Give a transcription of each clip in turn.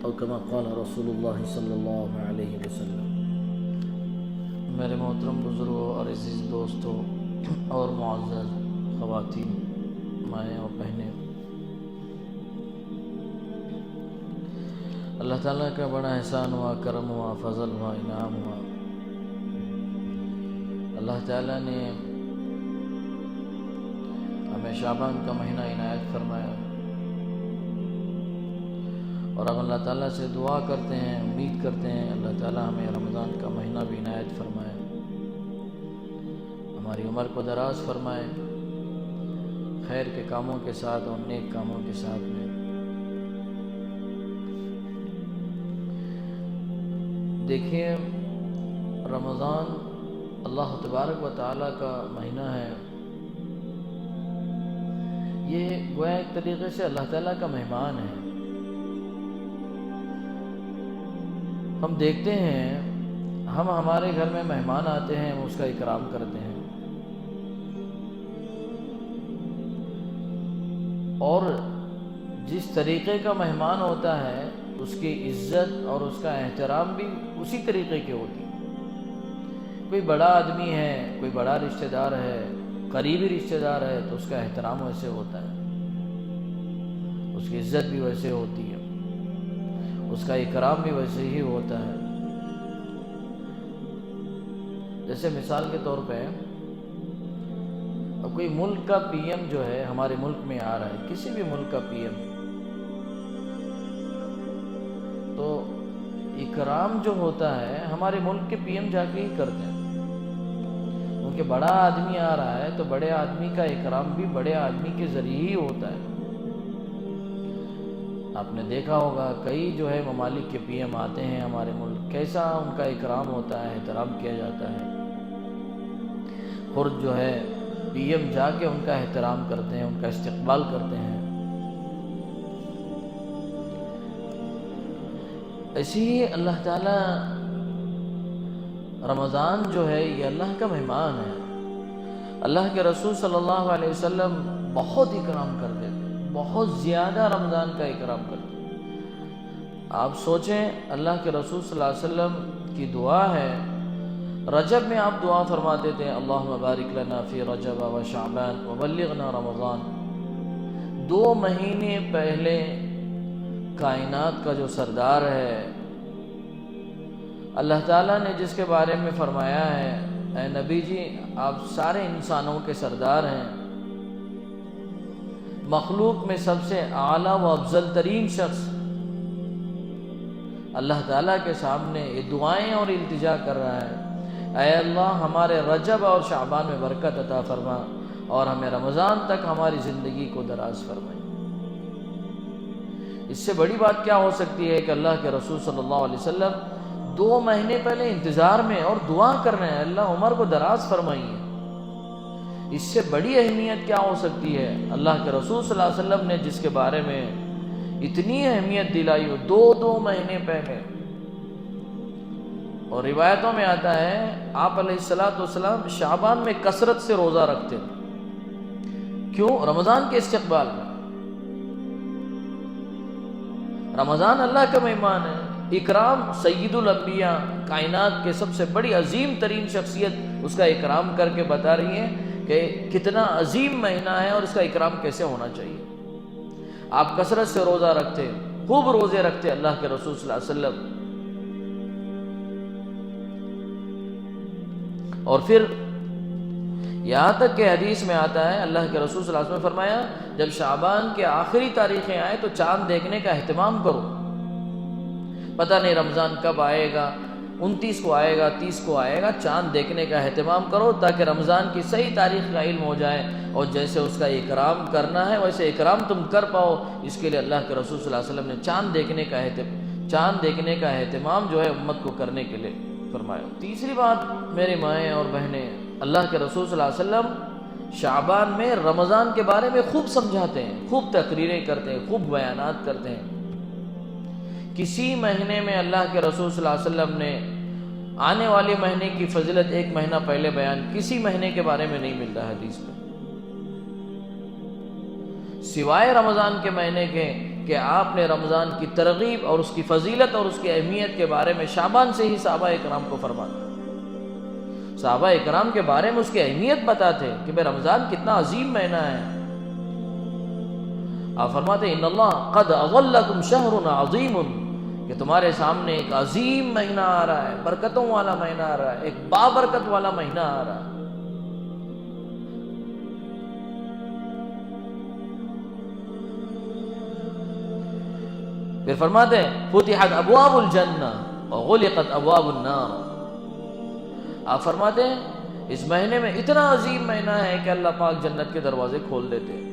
اور کما قال رسول اللہ صلی اللہ علیہ وسلم۔ میرے محترم بزرگوں اور عزیز دوستوں اور معزز خواتین، مائیں اور بہنیں، اللہ تعالیٰ کا بڑا احسان ہوا، کرم ہوا، فضل ہوا، انعام ہوا۔ اللہ تعالیٰ نے ہمیں شعبان کا مہینہ عنایت فرمایا، اور ہم اللہ تعالیٰ سے دعا کرتے ہیں، امید کرتے ہیں اللہ تعالیٰ ہمیں رمضان کا مہینہ بھی عنایت فرمائے، ہماری عمر کو دراز فرمائے، خیر کے کاموں کے ساتھ اور نیک کاموں کے ساتھ میں۔ دیکھیے، رمضان اللہ تبارک و تعالیٰ کا مہینہ ہے۔ یہ گویا ایک طریقے سے اللہ تعالیٰ کا مہمان ہے۔ ہم دیکھتے ہیں، ہم ہمارے گھر میں مہمان آتے ہیں، ہم اس کا اکرام کرتے ہیں، اور جس طریقے کا مہمان ہوتا ہے اس کی عزت اور اس کا احترام بھی اسی طریقے کی ہوتی ہے۔ کوئی بڑا آدمی ہے، کوئی بڑا رشتہ دار ہے، قریبی رشتہ دار ہے، تو اس کا احترام ویسے ہوتا ہے، اس کی عزت بھی ویسے ہوتی ہے، اس کا اکرام بھی ویسے ہی ہوتا ہے۔ جیسے مثال کے طور پہ اب کوئی ملک کا پی ایم جو ہے ہمارے ملک میں آ رہا ہے، کسی بھی ملک کا پی ایم، تو اکرام جو ہوتا ہے ہمارے ملک کے پی ایم جا کے ہی کرتے ہیں، کیونکہ بڑا آدمی آ رہا ہے تو بڑے آدمی کا اکرام بھی بڑے آدمی کے ذریعے ہی ہوتا ہے۔ آپ نے دیکھا ہوگا کئی جو ہے ممالک کے پی ایم آتے ہیں ہمارے ملک، کیسا ان کا اکرام ہوتا ہے، احترام کیا جاتا ہے۔ خود جو ہے پی ایم جا کے ان کا احترام کرتے ہیں، ان کا استقبال کرتے ہیں۔ ایسے ہی اللہ تعالیٰ رمضان جو ہے یہ اللہ کا مہمان ہے۔ اللہ کے رسول صلی اللہ علیہ وسلم بہت اکرام کرتے تھے، بہت زیادہ رمضان کا اکرام کرتے تھے۔ آپ سوچیں، اللہ کے رسول صلی اللہ علیہ وسلم کی دعا ہے، رجب میں آپ دعا فرماتے تھے، اللہم بارک لنا فی رجب و شعبان وبلغنا رمضان۔ 2 مہینے پہلے کائنات کا جو سردار ہے، اللہ تعالیٰ نے جس کے بارے میں فرمایا ہے، اے نبی جی آپ سارے انسانوں کے سردار ہیں، مخلوق میں سب سے اعلیٰ و افضل ترین شخص، اللہ تعالیٰ کے سامنے یہ دعائیں اور التجا کر رہا ہے، اے اللہ ہمارے رجب اور شعبان میں برکت عطا فرما، اور ہمیں رمضان تک ہماری زندگی کو دراز فرمائی۔ اس سے بڑی بات کیا ہو سکتی ہے کہ اللہ کے رسول صلی اللہ علیہ وسلم 2 مہینے پہلے انتظار میں اور دعا کر رہے ہیں، اللہ عمر کو دراز فرمائیے۔ اس سے بڑی اہمیت کیا ہو سکتی ہے؟ اللہ کے رسول صلی اللہ علیہ وسلم نے جس کے بارے میں اتنی اہمیت دلائی ہو 2 مہینے پہلے۔ اور روایتوں میں آتا ہے آپ علیہ السلام شعبان میں کثرت سے روزہ رکھتے ہیں۔ کیوں؟ رمضان کے استقبال میں۔ رمضان اللہ کا مہمان ہے، اکرام سید الانبیاء، کائنات کے سب سے بڑی عظیم ترین شخصیت اس کا اکرام کر کے بتا رہی ہے کہ کتنا عظیم مہینہ ہے اور اس کا اکرام کیسے ہونا چاہیے۔ آپ کثرت سے روزہ رکھتے، خوب روزے رکھتے اللہ کے رسول صلی اللہ علیہ وسلم۔ اور پھر یہاں تک کہ حدیث میں آتا ہے، اللہ کے رسول صلی اللہ علیہ وسلم نے فرمایا، جب شعبان کے آخری تاریخیں آئے تو چاند دیکھنے کا اہتمام کرو، پتہ نہیں رمضان کب آئے گا، 29 کو آئے گا، 30 کو آئے گا، چاند دیکھنے کا اہتمام کرو تاکہ رمضان کی صحیح تاریخ کا علم ہو جائے، اور جیسے اس کا اکرام کرنا ہے ویسے اکرام تم کر پاؤ۔ اس کے لیے اللہ کے رسول صلی اللہ علیہ وسلم نے چاند دیکھنے کا اہتمام جو ہے امت کو کرنے کے لیے فرمایا۔ تیسری بات میری مائیں اور بہنیں، اللہ کے رسول صلی اللہ علیہ وسلم شعبان میں رمضان کے بارے میں خوب سمجھاتے ہیں، خوب تقریریں کرتے ہیں، خوب بیانات کرتے ہیں۔ کسی مہینے میں اللہ کے رسول صلی اللہ علیہ وسلم نے آنے والے مہینے کی فضیلت 1 مہینہ پہلے بیان کسی مہینے کے بارے میں نہیں ملتا حدیث میں، سوائے رمضان کے مہینے کے کہ آپ نے رمضان کی ترغیب اور اس کی فضیلت اور اس کی اہمیت کے بارے میں شعبان سے ہی صحابہ اکرام کو فرماتے. صحابہ اکرام کے بارے میں اس کی اہمیت بتاتے کہ بھئی رمضان کتنا عظیم مہینہ ہے. آپ فرماتے ان اللہ قد اظلکم شہر عظیم، کہ تمہارے سامنے ایک عظیم مہینہ آ رہا ہے، برکتوں والا مہینہ آ رہا ہے، ایک بابرکت والا مہینہ آ رہا ہے. پھر فرماتے ہیں فتحت ابواب الجنہ وغلقت ابواب النار. آپ فرماتے ہیں اس مہینے میں اتنا عظیم مہینہ ہے کہ اللہ پاک جنت کے دروازے کھول دیتے ہیں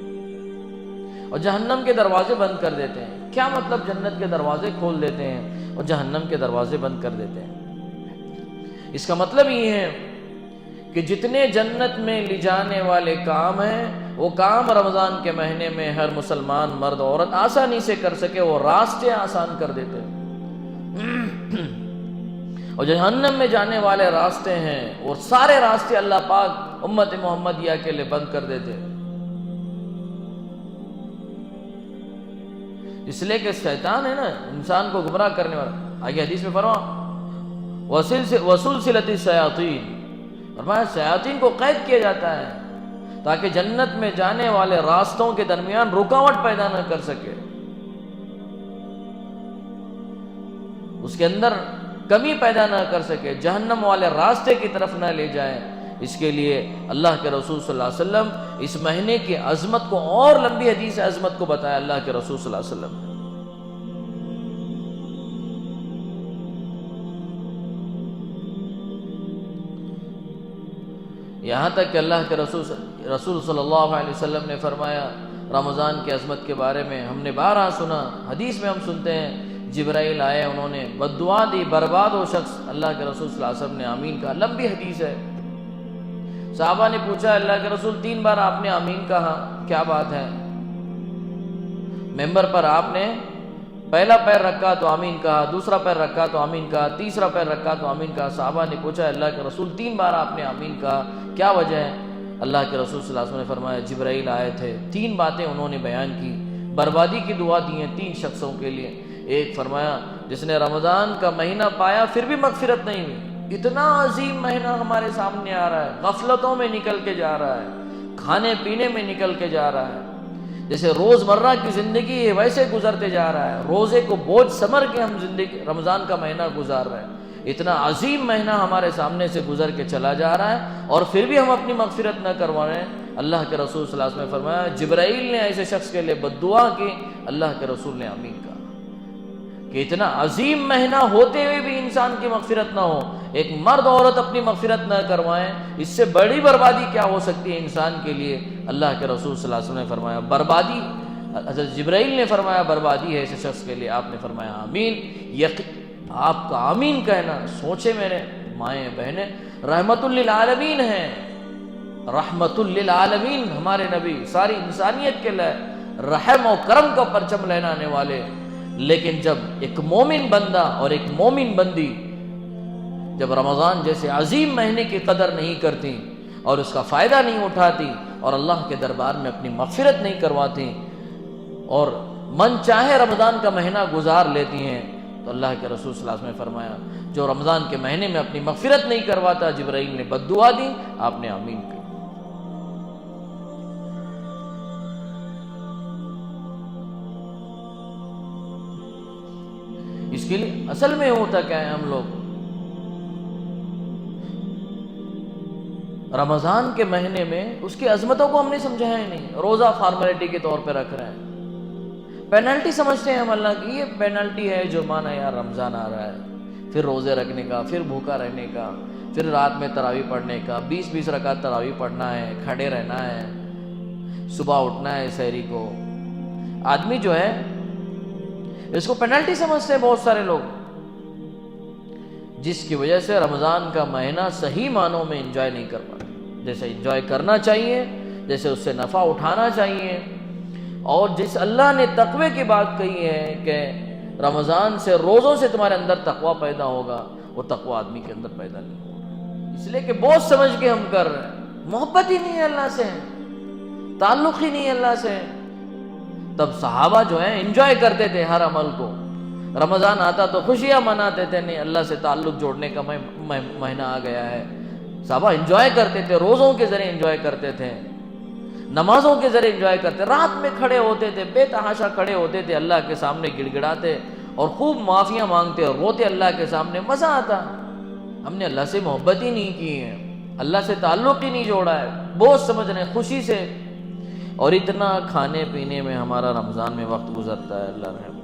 اور جہنم کے دروازے بند کر دیتے ہیں. کیا مطلب جنت کے دروازے کھول دیتے ہیں اور جہنم کے دروازے بند کر دیتے ہیں؟ اس کا مطلب یہ ہے کہ جتنے جنت میں لے جانے والے کام ہیں وہ کام رمضان کے مہینے میں ہر مسلمان مرد عورت آسانی سے کر سکے، وہ راستے آسان کر دیتے ہیں. اور جہنم میں جانے والے راستے ہیں وہ سارے راستے اللہ پاک امت محمدیہ کے لیے بند کر دیتے ہیں. اس لیے کہ شیطان ہے نا انسان کو گمراہ کرنے والا. آگے حدیث میں فرمایا وسلسلۃ الشیاطین، فرمایا شیاطین کو قید کیا جاتا ہے تاکہ جنت میں جانے والے راستوں کے درمیان رکاوٹ پیدا نہ کر سکے، اس کے اندر کمی پیدا نہ کر سکے، جہنم والے راستے کی طرف نہ لے جائے. اس کے لیے اللہ کے رسول صلی اللہ علیہ وسلم اس مہینے کی عظمت کو اور لمبی حدیث عظمت کو بتایا اللہ کے رسول صلی اللہ علیہ وسلم. یہاں تک کہ اللہ کے رسول صلی اللہ علیہ وسلم نے فرمایا رمضان کی عظمت کے بارے میں ہم نے بارہا سنا، حدیث میں ہم سنتے ہیں جبرائیل آئے، انہوں نے بد دعا دی، برباد ہو شخص. اللہ کے رسول صلی اللہ علیہ وسلم نے آمین کہا. لمبی حدیث ہے. صحابہ نے پوچھا اللہ کے رسول 3 بار آپ نے آمین کہا، کیا بات ہے؟ ممبر پر آپ نے پہلا پیر رکھا تو آمین کہا، دوسرا پیر رکھا تو آمین کہا، تیسرا پیر رکھا تو آمین کہا. صحابہ نے پوچھا اللہ کے رسول 3 بار آپ نے آمین کہا، کیا وجہ ہے؟ اللہ کے رسول صلی اللہ علیہ وسلم نے فرمایا جبرائیل آئے تھے، 3 باتیں انہوں نے بیان کی، بربادی کی دعا دی ہیں 3 شخصوں کے لیے. ایک فرمایا جس نے رمضان کا مہینہ پایا پھر بھی مغفرت نہیں ہوئی. اتنا عظیم مہینہ ہمارے سامنے آ رہا ہے، غفلتوں میں نکل کے جا رہا ہے، کھانے پینے میں نکل کے جا رہا ہے، جیسے روزمرہ کی زندگی ہے ویسے گزرتے جا رہا ہے. روزے کو بوجھ سمجھ کے ہم زندگی رمضان کا مہینہ گزار رہے ہیں. اتنا عظیم مہینہ ہمارے سامنے سے گزر کے چلا جا رہا ہے اور پھر بھی ہم اپنی مغفرت نہ کروا رہے ہیں. اللہ کے رسول صلی اللہ علیہ وسلم نے فرمایا جبرائیل نے ایسے شخص کے لیے بد دعا کی، اللہ کے رسول نے آمین کہا. کہ اتنا عظیم مہینہ ہوتے ہوئے بھی انسان کی مغفرت نہ ہو، ایک مرد عورت اپنی مغفرت نہ کروائیں، اس سے بڑی بربادی کیا ہو سکتی ہے انسان کے لیے؟ اللہ کے رسول صلی اللہ علیہ وسلم نے فرمایا بربادی، حضرت جبرائیل نے فرمایا بربادی ہے ایسے شخص کے لیے. آپ نے فرمایا آمین. آپ کا آمین کہنا، سوچے میرے مائیں بہنیں، رحمت للعالمین ہیں. رحمت للعالمین ہمارے نبی ساری انسانیت کے لیے رحم و کرم کا پرچم لہرانے والے. لیکن جب ایک مومن بندہ اور ایک مومن بندی جب رمضان جیسے عظیم مہینے کی قدر نہیں کرتی اور اس کا فائدہ نہیں اٹھاتی اور اللہ کے دربار میں اپنی مغفرت نہیں کرواتی اور من چاہے رمضان کا مہینہ گزار لیتی ہیں، تو اللہ کے رسول صلی اللہ علیہ وسلم نے فرمایا جو رمضان کے مہینے میں اپنی مغفرت نہیں کرواتا جبرائیل نے بد دعا دی، آپ نے آمین کی. اس کے لیے اصل میں ہوتا کیا ہے، ہم لوگ رمضان کے مہینے میں اس کی عظمتوں کو ہم نے سمجھایا ہی نہیں. روزہ فارمیلٹی کے طور پہ رکھ رہے ہیں، پینلٹی سمجھتے ہیں ہم اللہ کی، یہ پینلٹی ہے جو مانا یار رمضان آ رہا ہے، پھر روزے رکھنے کا، پھر بھوکا رہنے کا، پھر رات میں تراویح پڑھنے کا، 20 رکعت تراویح پڑھنا ہے، کھڑے رہنا ہے، صبح اٹھنا ہے سحری کو. آدمی جو ہے اس کو پینلٹی سمجھتے ہیں بہت سارے لوگ، جس کی وجہ سے رمضان کا مہینہ صحیح معنوں میں انجوائے نہیں کر پاتے جیسے انجوائے کرنا چاہیے، جیسے اس سے نفع اٹھانا چاہیے. اور جس اللہ نے تقوی کی بات کہی ہے کہ رمضان سے روزوں سے تمہارے اندر تقوی پیدا ہوگا، وہ تقوی آدمی کے اندر پیدا نہیں ہوگا. اس لیے کہ بہت سمجھ کے ہم کر رہے ہیں، محبت ہی نہیں ہے اللہ سے، تعلق ہی نہیں ہے اللہ سے. تب صحابہ جو ہیں انجوائے کرتے تھے ہر عمل کو. رمضان آتا تو خوشیاں مناتے تھے, نہیں اللہ سے تعلق جوڑنے کا مہینہ آ گیا ہے. صحابہ انجوائے کرتے تھے, روزوں کے ذریعے انجوائے کرتے تھے, نمازوں کے ذریعے انجوائے کرتے, رات میں کھڑے ہوتے تھے, بے تحاشا کھڑے ہوتے تھے, اللہ کے سامنے گڑ گڑاتے اور خوب معافیاں مانگتے اور روتے اللہ کے سامنے. مزہ آتا. ہم نے اللہ سے محبت ہی نہیں کی ہے, اللہ سے تعلق ہی نہیں جوڑا ہے, بوجھ سمجھ رہے ہیں خوشی سے, اور اتنا کھانے پینے میں ہمارا رمضان میں وقت گزرتا ہے. اللہ رحم.